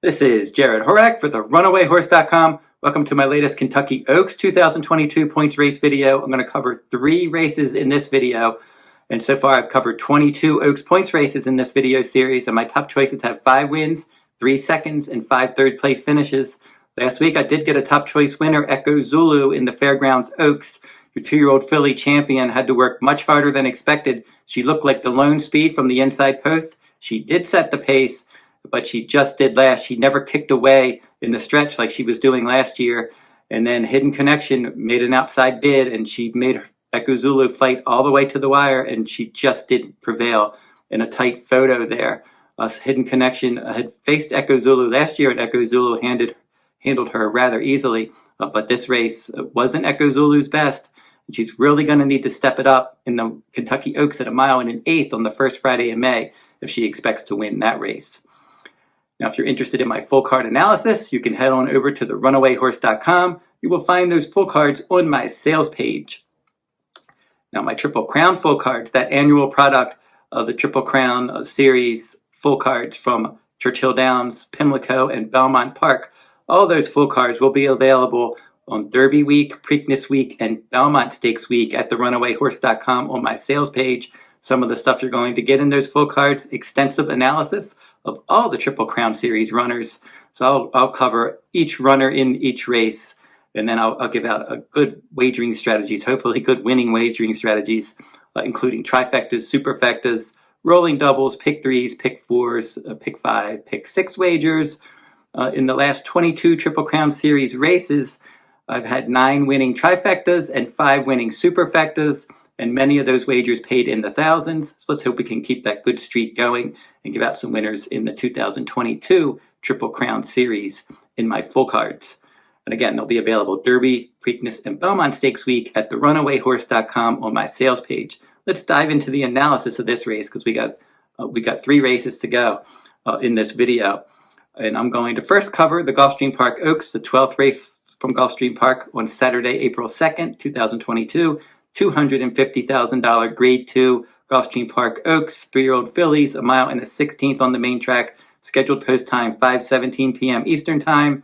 This is Jarrod Horak for the RunawayHorse.com. Welcome to my latest Kentucky Oaks 2022 points race video. I'm going to cover 3 races in this video. And so far I've covered 22 Oaks points races in this video series. And my top choices have 5 wins, 3 seconds, and 5 third place finishes. Last week I did get a top choice winner, Echo Zulu, in the Fairgrounds Oaks. Your 2-year-old filly champion had to work much harder than expected. She looked like the lone speed from the inside post. She did set the pace, but she just did last. She never kicked away in the stretch like she was doing last year. And then Hidden Connection made an outside bid, and she made Echo Zulu fight all the way to the wire, and she just didn't prevail in a tight photo there. Hidden Connection had faced Echo Zulu last year, and Echo Zulu handled her rather easily. But this race wasn't Echo Zulu's best. And she's really going to need to step it up in the Kentucky Oaks at 1 1/8 on the first Friday in May if she expects to win that race. Now, if you're interested in my full card analysis, you can head on over to the runawayhorse.com. You will find those full cards on my sales page. Now, my Triple Crown full cards, that annual product of the Triple Crown series full cards from Churchill Downs, Pimlico, and Belmont Park, all those full cards will be available on Derby Week, Preakness Week, and Belmont Stakes Week at the runawayhorse.com on my sales page. Some of the stuff you're going to get in those full cards, extensive analysis of all the Triple Crown Series runners. So I'll cover each runner in each race, and then I'll give out a good wagering strategies, hopefully good winning wagering strategies, including trifectas, superfectas, rolling doubles, pick 3s, pick 4s, pick 5, pick 6 wagers. In the last 22 Triple Crown Series races, I've had 9 winning trifectas and 5 winning superfectas, and many of those wagers paid in the thousands. So let's hope we can keep that good streak going and give out some winners in the 2022 Triple Crown Series in my full cards. And again, they'll be available Derby, Preakness, and Belmont Stakes Week at the runawayhorse.com on my sales page. Let's dive into the analysis of this race because we got 3 races to go in this video. And I'm going to first cover the Gulfstream Park Oaks, the 12th race from Gulfstream Park on Saturday, April 2nd, 2022. $250,000 Grade 2 Gulfstream Park Oaks, 3-year-old fillies, 1 1/16 on the main track. Scheduled post time 5:17 p.m. Eastern Time.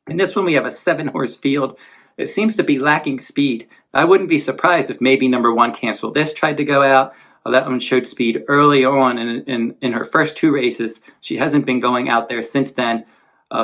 In this one, we have a 7-horse field. It seems to be lacking speed. I wouldn't be surprised if maybe number 1 Cancel This tried to go out. That one showed speed early on in her first 2 races. She hasn't been going out there since then.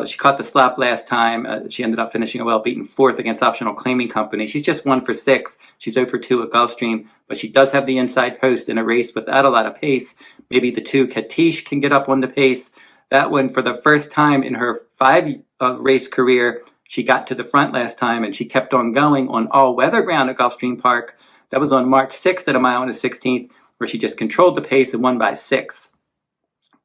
She caught the slop last time. She ended up finishing a well-beaten 4th against Optional Claiming Company. She's just 1 for 6. She's 0 for 2 at Gulfstream, but she does have the inside post in a race without a lot of pace. Maybe the 2 Catiche can get up on the pace. That one, for the first time in her 5 race career, she got to the front last time, and she kept on going on all-weather ground at Gulfstream Park. That was on March 6th at 1 1/16, where she just controlled the pace and won by 6.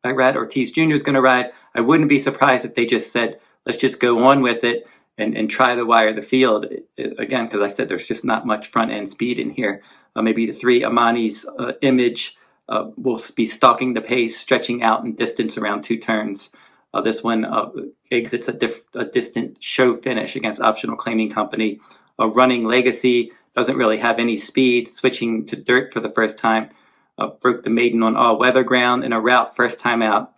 Brad Ortiz Jr. is going to ride. I wouldn't be surprised if they just said, let's just go on with it and try to wire the field. Again, because I said there's just not much front-end speed in here. Maybe the 3 Amani's Image will be stalking the pace, stretching out in distance around 2 turns. This one exits a distant show finish against Optional Claiming Company. Running Legacy doesn't really have any speed, switching to dirt for the first time. Broke the maiden on all-weather ground in a route first time out.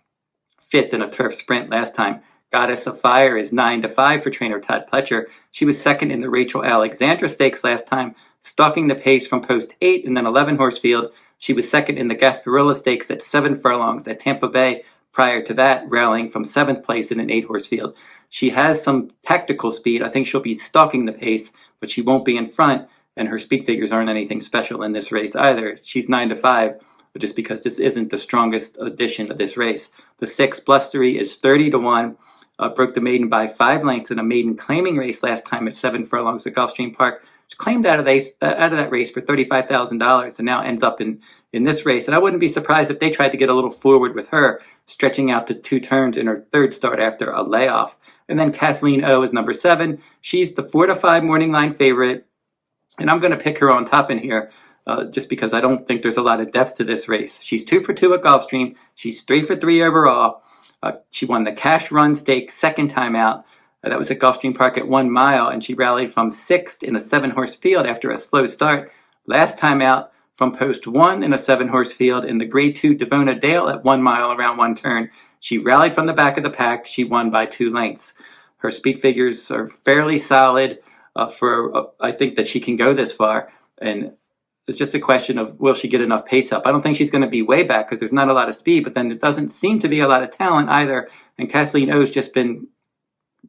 5th in a turf sprint last time. Goddess of Fire is 9-5 for trainer Todd Pletcher. She was 2nd in the Rachel Alexandra Stakes last time, stalking the pace from post 8 in an 11-horse field. She was 2nd in the Gasparilla Stakes at 7 furlongs at Tampa Bay. Prior to that, rallying from 7th place in an 8-horse field. She has some tactical speed. I think she'll be stalking the pace, but she won't be in front. And her speed figures aren't anything special in this race either. She's 9-5, but just because this isn't the strongest edition of this race. The 6 Blustery is 30-1. Broke the maiden by 5 lengths in a maiden claiming race last time at 7 furlongs at Gulfstream Park. She claimed out of that race for $35,000 and now ends up in this race. And I wouldn't be surprised if they tried to get a little forward with her, stretching out to 2 turns in her 3rd start after a layoff. And then Kathleen O is number 7. She's the 4-5 morning line favorite. And I'm going to pick her on top in here just because I don't think there's a lot of depth to this race. She's 2 for 2 at Gulfstream. She's 3 for 3 overall. She won the Cash Run Stakes 2nd time out. That was at Gulfstream Park at 1 mile, and she rallied from 6th in a 7-horse field after a slow start. Last time out, from post 1 in a 7-horse field in the Grade 2 Devona Dale at 1 mile around 1 turn. She rallied from the back of the pack. She won by 2 lengths. Her speed figures are fairly solid I think that she can go this far. And it's just a question of, will she get enough pace up? I don't think she's going to be way back because there's not a lot of speed, but then it doesn't seem to be a lot of talent either. And Kathleen O's just been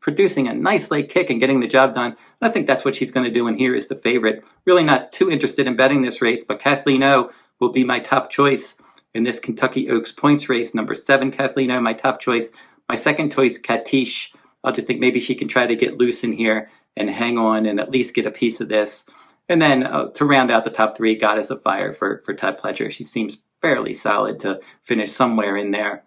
producing a nice late kick and getting the job done. And I think that's what she's going to do, and here is the favorite. Really not too interested in betting this race, but Kathleen O will be my top choice in this Kentucky Oaks points race. Number 7, Kathleen O, my top choice. My second choice, Catiche. I'll just think maybe she can try to get loose in here and hang on and at least get a piece of this. And then to round out the top 3, Goddess of Fire for Todd Pletcher. She seems fairly solid to finish somewhere in there,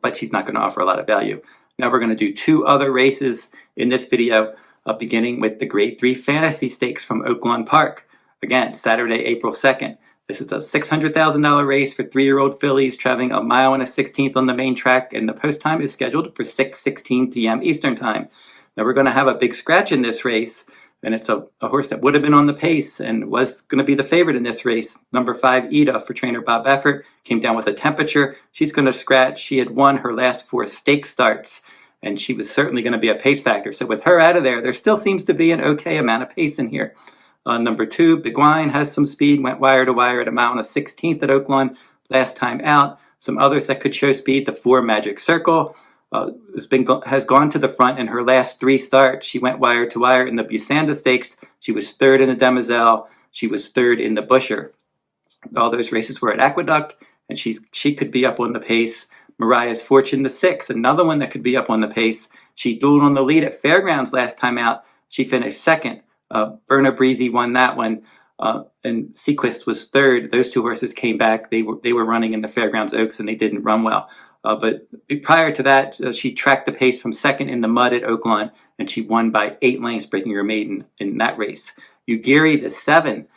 but she's not going to offer a lot of value. Now we're going to do 2 other races in this video, beginning with the Grade 3 Fantasy Stakes from Oakland Park. Again, Saturday, April 2nd. This is a $600,000 race for 3-year-old fillies traveling 1 mile and a 16th on the main track, and the post time is scheduled for 6:16 p.m. Eastern Time. Now we're going to have a big scratch in this race, and it's a horse that would have been on the pace and was going to be the favorite in this race. Number 5, Ida, for trainer Bob Effort, came down with a temperature. She's going to scratch. She had won her last 4 stake starts, and she was certainly going to be a pace factor. So with her out of there, there still seems to be an okay amount of pace in here. Number 2, Beguine has some speed, went wire to wire at 1 mile and a 16th at Oakland last time out. Some others that could show speed, the 4, Magic Circle, has gone to the front in her last 3 starts. She went wire to wire in the Busanda Stakes. She was 3rd in the Demoiselle. She was 3rd in the Busher. All those races were at Aqueduct, and she could be up on the pace. Mariah's Fortune, the 6, another one that could be up on the pace. She dueled on the lead at Fairgrounds last time out. She finished 2nd. Berna Breezy won that one, and Sequist was 3rd. Those 2 horses came back. They were running in the Fairgrounds Oaks, and they didn't run well. But prior to that, she tracked the pace from 2nd in the mud at Oakland, and she won by 8 lengths, breaking her maiden in that race. Yuugiri, the 7,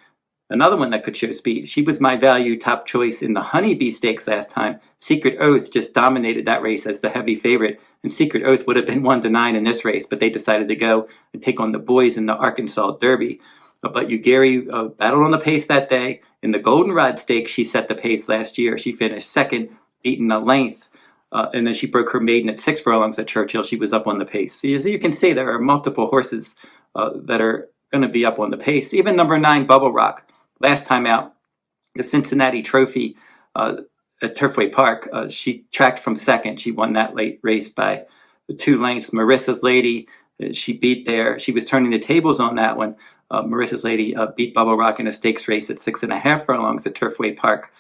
another one that could show speed. She was my value top choice in the Honeybee Stakes last time. Secret Oath just dominated that race as the heavy favorite, and Secret Oath would have been 1-9 in this race, but they decided to go and take on the boys in the Arkansas Derby. But Yuugiri battled on the pace that day. In the Goldenrod Stakes, she set the pace last year. She finished 2nd, beaten a length. And then she broke her maiden at 6 furlongs at Churchill. She was up on the pace. So as you can see, there are multiple horses that are going to be up on the pace. Even number 9, Bubble Rock. Last time out, the Cincinnati Trophy at Turfway Park, she tracked from 2nd. She won that late race by 2 lengths. Marissa's Lady, she beat there. She was turning the tables on that one. Marissa's Lady beat Bubble Rock in a stakes race at 6.5 furlongs at Turfway Park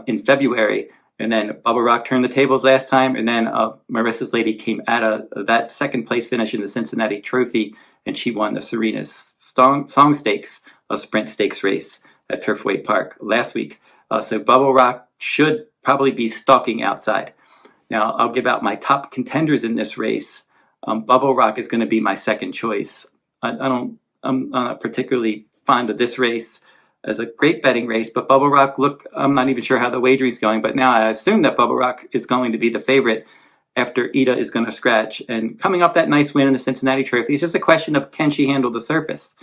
in February. And then Bubble Rock turned the tables last time, and then Marissa's Lady came out of that 2nd place finish in the Cincinnati Trophy, and she won the Serena's Song Stakes, a sprint stakes race at Turfway Park last week. So Bubble Rock should probably be stalking outside. Now, I'll give out my top contenders in this race. Bubble Rock is going to be my second choice. I'm not particularly fond of this race as a great betting race, but Bubble Rock, look, I'm not even sure how the wagering's going, but now I assume that Bubble Rock is going to be the favorite after Ida is going to scratch. And coming off that nice win in the Cincinnati Trophy, it's just a question of, can she handle the surface?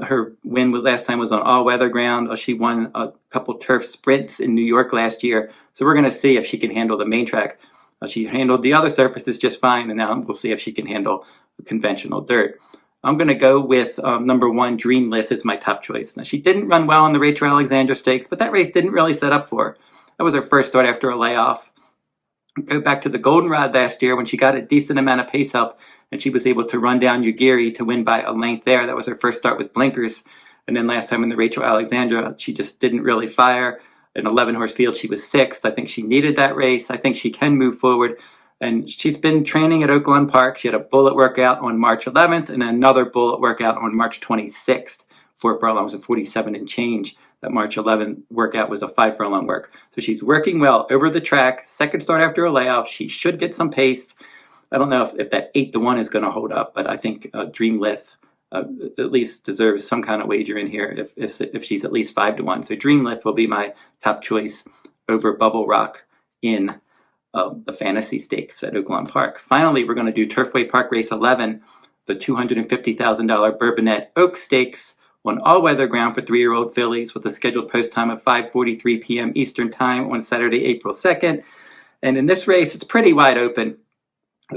Her win last time was on all-weather ground. She won a couple turf sprints in New York last year, so we're going to see if she can handle the main track. She handled the other surfaces just fine, and now we'll see if she can handle conventional dirt. I'm going to go with number 1, Dream Lith is my top choice. Now, she didn't run well in the Rachel Alexandra Stakes, but that race didn't really set up for her. That was her first start after a layoff. Go back to the Goldenrod last year when she got a decent amount of pace help, and she was able to run down Yuugiri to win by a length there. That was her first start with blinkers. And then last time in the Rachel Alexandra, she just didn't really fire. An 11-horse field, she was 6th. I think she needed that race. I think she can move forward. And she's been training at Oakland Park. She had a bullet workout on March 11th and another bullet workout on March 26th, 4 furlongs and 47 and change. That March 11th workout was a 5 furlong work. So she's working well over the track. Second start after a layoff. She should get some pace. I don't know if that 8-1 is going to hold up, but I think Dream Lith at least deserves some kind of wager in here if she's at least 5-1. So Dream Lith will be my top choice over Bubble Rock in the Fantasy Stakes at Oakland Park. Finally, we're going to do Turfway Park Race 11, the $250,000 Bourbonette Oak Stakes on all-weather ground for 3-year-old fillies with a scheduled post time of 5:43 p.m. Eastern Time on Saturday, April 2nd. And in this race, it's pretty wide open.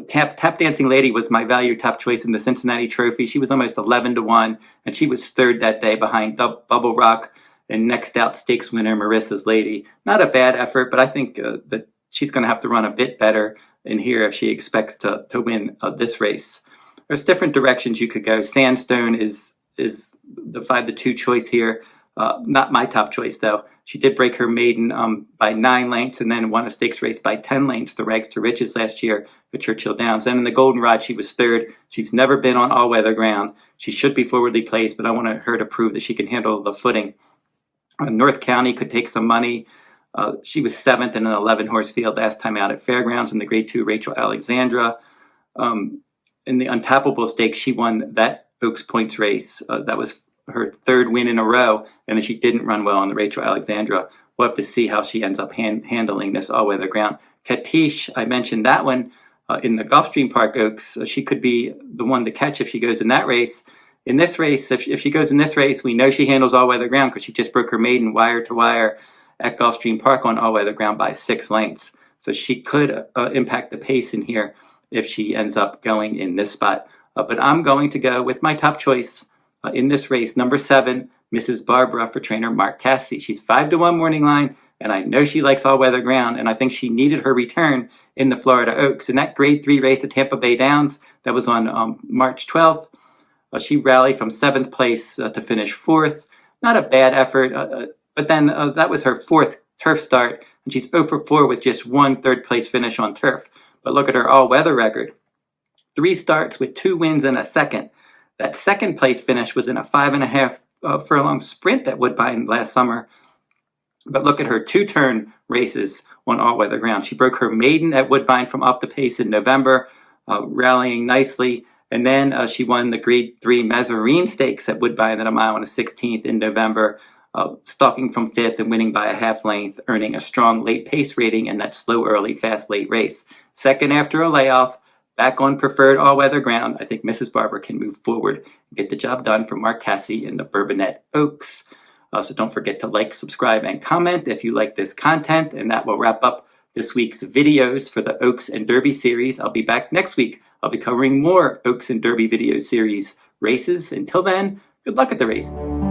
Tap Dancing Lady was my value top choice in the Cincinnati Trophy. She was almost 11-1, and she was third that day behind Bubble Rock and next out stakes winner Marissa's Lady. Not a bad effort, but I think that she's going to have to run a bit better in here if she expects to win this race. There's different directions you could go. Sandstone is the 5-2 choice here. Not my top choice, though. She did break her maiden by 9 lengths and then won a stakes race by 10 lengths, the Rags to Riches last year at Churchill Downs. Then in the Goldenrod, she was third. She's never been on all-weather ground. She should be forwardly placed, but I want her to prove that she can handle the footing. North County could take some money. She was 7th in an 11-horse field last time out at Fairgrounds in the Grade 2 Rachel Alexandra. In the Untappable Stakes, she won that Oaks Points race. That was her 3rd win in a row, and then she didn't run well on the Rachel Alexandra. We'll have to see how she ends up handling this all-weather ground. Catiche, I mentioned that one in the Gulfstream Park Oaks. She could be the one to catch if she goes in that race. In this race, if she goes in this race, we know she handles all-weather ground because she just broke her maiden wire to wire at Gulfstream Park on all-weather ground by 6 lengths. So she could impact the pace in here if she ends up going in this spot. But I'm going to go with my top choice in this race, number 7, Mrs. Barbara for trainer Mark Cassidy. She's 5-1 morning line, and I know she likes all-weather ground, and I think she needed her return in the Florida Oaks. In that Grade 3 race at Tampa Bay Downs, that was on March 12th, she rallied from 7th place to finish 4th. Not a bad effort, but then that was her 4th turf start, and she's 0 for 4 with just 1 third-place finish on turf. But look at her all-weather record. 3 starts with 2 wins and a second. That 2nd place finish was in a 5.5 furlong sprint at Woodbine last summer. But look at her 2-turn races on all-weather ground. She broke her maiden at Woodbine from off the pace in November, rallying nicely. And then she won the Grade 3 Mazarine Stakes at Woodbine at a mile and a 16th in November, stalking from 5th and winning by a half length, earning a strong late pace rating in that slow early, fast late race. 2nd after a layoff, back on preferred all-weather ground. I think Mrs. Barber can move forward and get the job done for Mark Cassidy in the Bourbonette Oaks. So don't forget to like, subscribe, and comment if you like this content. And that will wrap up this week's videos for the Oaks and Derby series. I'll be back next week. I'll be covering more Oaks and Derby video series races. Until then, good luck at the races.